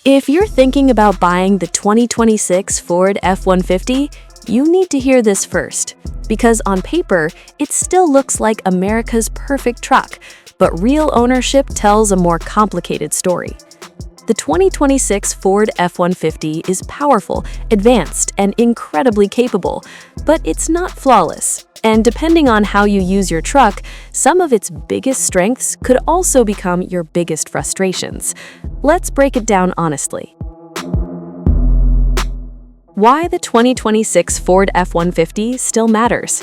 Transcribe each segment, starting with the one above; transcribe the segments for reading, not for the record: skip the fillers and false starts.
If you're thinking about buying the 2026 Ford F-150, you need to hear this first. Because on paper, it still looks like America's perfect truck, but real ownership tells a more complicated story. The 2026 Ford F-150 is powerful, advanced, and incredibly capable, but it's not flawless. And depending on how you use your truck, some of its biggest strengths could also become your biggest frustrations. Let's break it down honestly. Why the 2026 Ford F-150 still matters.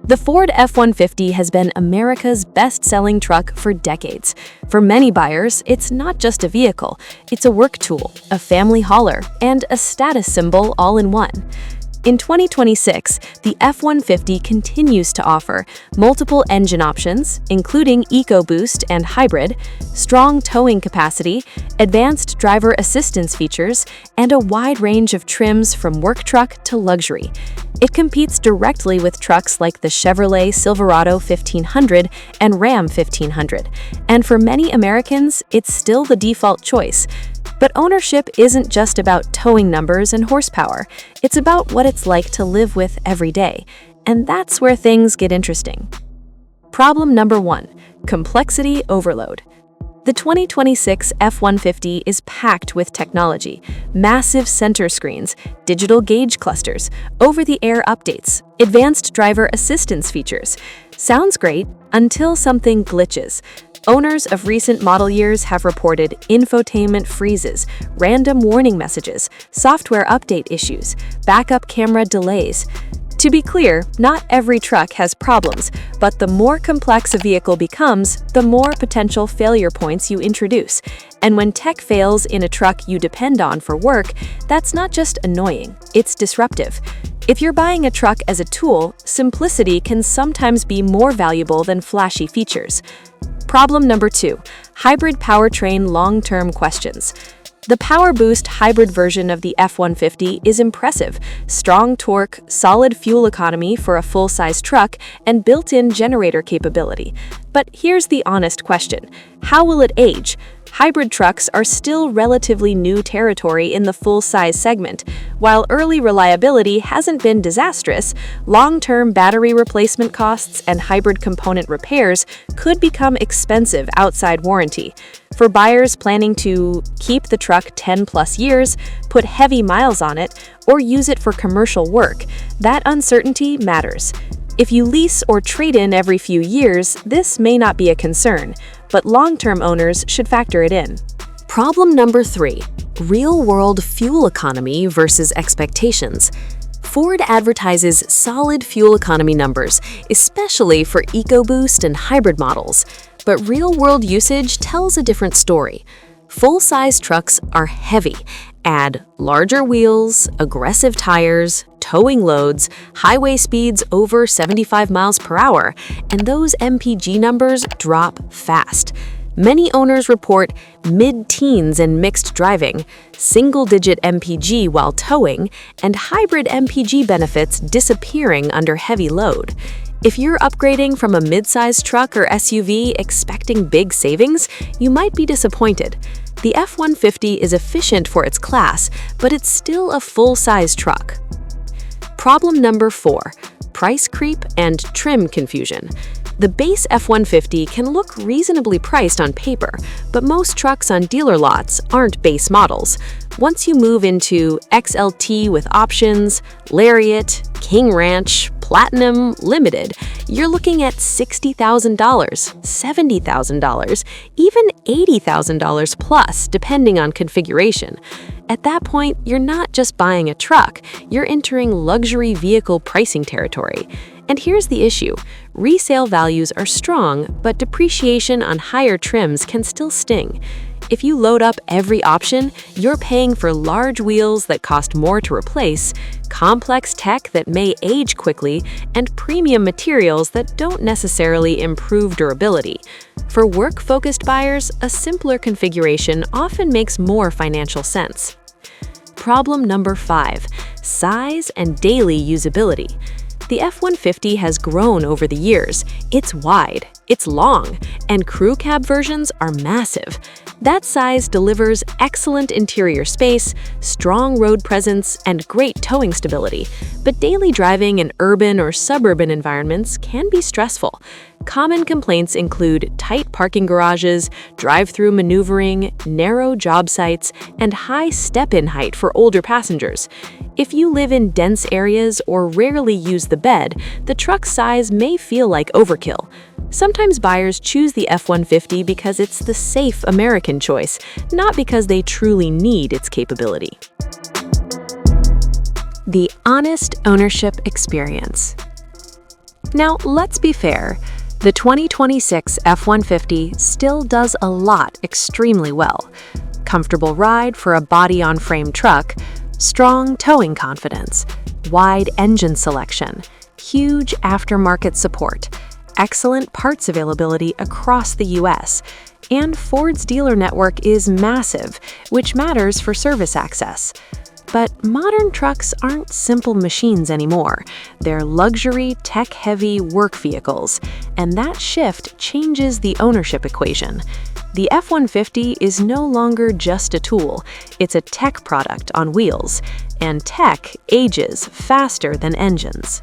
The Ford F-150 has been America's best-selling truck for decades. For many buyers, it's not just a vehicle, it's a work tool, a family hauler, and a status symbol all in one. In 2026, the F-150 continues to offer multiple engine options, including EcoBoost and hybrid, strong towing capacity, advanced driver assistance features, and a wide range of trims from work truck to luxury. It competes directly with trucks like the Chevrolet Silverado 1500 and Ram 1500, and for many Americans, it's still the default choice. But ownership isn't just about towing numbers and horsepower. It's about what it's like to live with every day. And that's where things get interesting. Problem number 1, complexity overload. The 2026 F-150 is packed with technology, massive center screens, digital gauge clusters, over-the-air updates, advanced driver assistance features. Sounds great until something glitches. Owners of recent model years have reported infotainment freezes, random warning messages, software update issues, backup camera delays. To be clear, not every truck has problems, but the more complex a vehicle becomes, the more potential failure points you introduce. And when tech fails in a truck you depend on for work, that's not just annoying, it's disruptive. If you're buying a truck as a tool, simplicity can sometimes be more valuable than flashy features. Problem number 2, hybrid powertrain long-term questions. The Power Boost hybrid version of the F-150 is impressive. Strong torque, solid fuel economy for a full-size truck, and built-in generator capability. But here's the honest question. How will it age? Hybrid trucks are still relatively new territory in the full-size segment. While early reliability hasn't been disastrous, long-term battery replacement costs and hybrid component repairs could become expensive outside warranty. For buyers planning to keep the truck 10+ years, put heavy miles on it, or use it for commercial work, that uncertainty matters. If you lease or trade in every few years, this may not be a concern, but long-term owners should factor it in. Problem number 3, real-world fuel economy versus expectations. Ford advertises solid fuel economy numbers, especially for EcoBoost and hybrid models, but real-world usage tells a different story. Full-size trucks are heavy. Add larger wheels, aggressive tires, towing loads, highway speeds over 75 miles per hour, and those MPG numbers drop fast. Many owners report mid-teens in mixed driving, single-digit MPG while towing, and hybrid MPG benefits disappearing under heavy load. If you're upgrading from a mid-sized truck or SUV expecting big savings, you might be disappointed. The F-150 is efficient for its class, but it's still a full-size truck. Problem number 4, price creep and trim confusion. The base F-150 can look reasonably priced on paper, but most trucks on dealer lots aren't base models. Once you move into XLT with options, Lariat, King Ranch, Platinum, Limited, you're looking at $60,000, $70,000, even $80,000 plus, depending on configuration. At that point, you're not just buying a truck, you're entering luxury vehicle pricing territory. And here's the issue. Resale values are strong, but depreciation on higher trims can still sting. If you load up every option, you're paying for large wheels that cost more to replace, complex tech that may age quickly, and premium materials that don't necessarily improve durability. For work-focused buyers, a simpler configuration often makes more financial sense. Problem number 5, size and daily usability. The F-150 has grown over the years. It's wide, It's long, and crew cab versions are massive. That size delivers excellent interior space, strong road presence, and great towing stability. But daily driving in urban or suburban environments can be stressful. Common complaints include tight parking garages, drive-through maneuvering, narrow job sites, and high step-in height for older passengers. If you live in dense areas or rarely use the bed, the truck's size may feel like overkill. Sometimes buyers choose the F-150 because it's the safe American choice, not because they truly need its capability. The honest ownership experience. Now, let's be fair. The 2026 F-150 still does a lot extremely well. Comfortable ride for a body-on-frame truck, strong towing confidence, wide engine selection, huge aftermarket support, excellent parts availability across the US, and Ford's dealer network is massive, which matters for service access. But modern trucks aren't simple machines anymore. They're luxury, tech-heavy work vehicles, and that shift changes the ownership equation. The F-150 is no longer just a tool, it's a tech product on wheels, and tech ages faster than engines.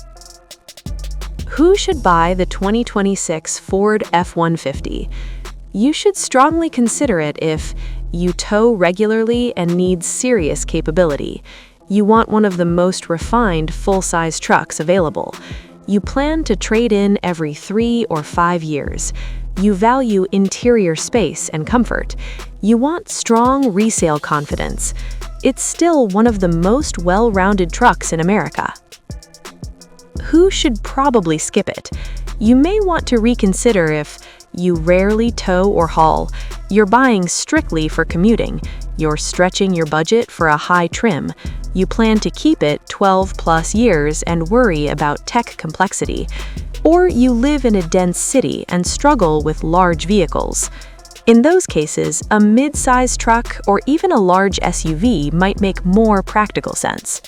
Who should buy the 2026 Ford F-150? You should strongly consider it if you tow regularly and need serious capability. You want one of the most refined full-size trucks available. You plan to trade in every 3 or 5 years. You value interior space and comfort. You want strong resale confidence. It's still one of the most well-rounded trucks in America. Who should probably skip it? You may want to reconsider if you rarely tow or haul, you're buying strictly for commuting, you're stretching your budget for a high trim, you plan to keep it 12+ years and worry about tech complexity, or you live in a dense city and struggle with large vehicles. In those cases, a mid-size truck or even a large SUV might make more practical sense.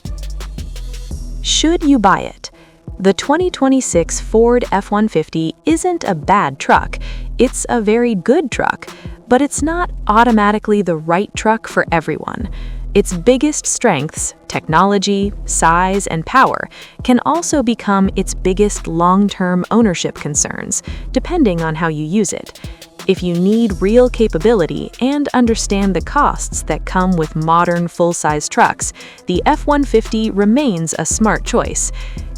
Should you buy it? The 2026 Ford F-150 isn't a bad truck, it's a very good truck, but it's not automatically the right truck for everyone. Its biggest strengths, technology, size, and power, can also become its biggest long-term ownership concerns, depending on how you use it. If you need real capability and understand the costs that come with modern full-size trucks, the F-150 remains a smart choice.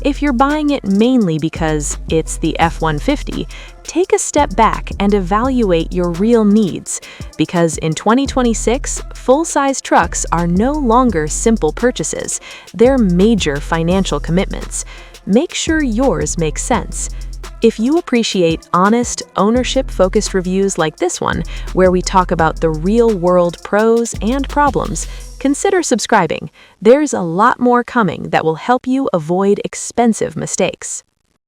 If you're buying it mainly because it's the F-150, take a step back and evaluate your real needs, because in 2026, full-size trucks are no longer simple purchases, they're major financial commitments. Make sure yours makes sense. If you appreciate honest, ownership-focused reviews like this one, where we talk about the real-world pros and problems, consider subscribing. There's a lot more coming that will help you avoid expensive mistakes.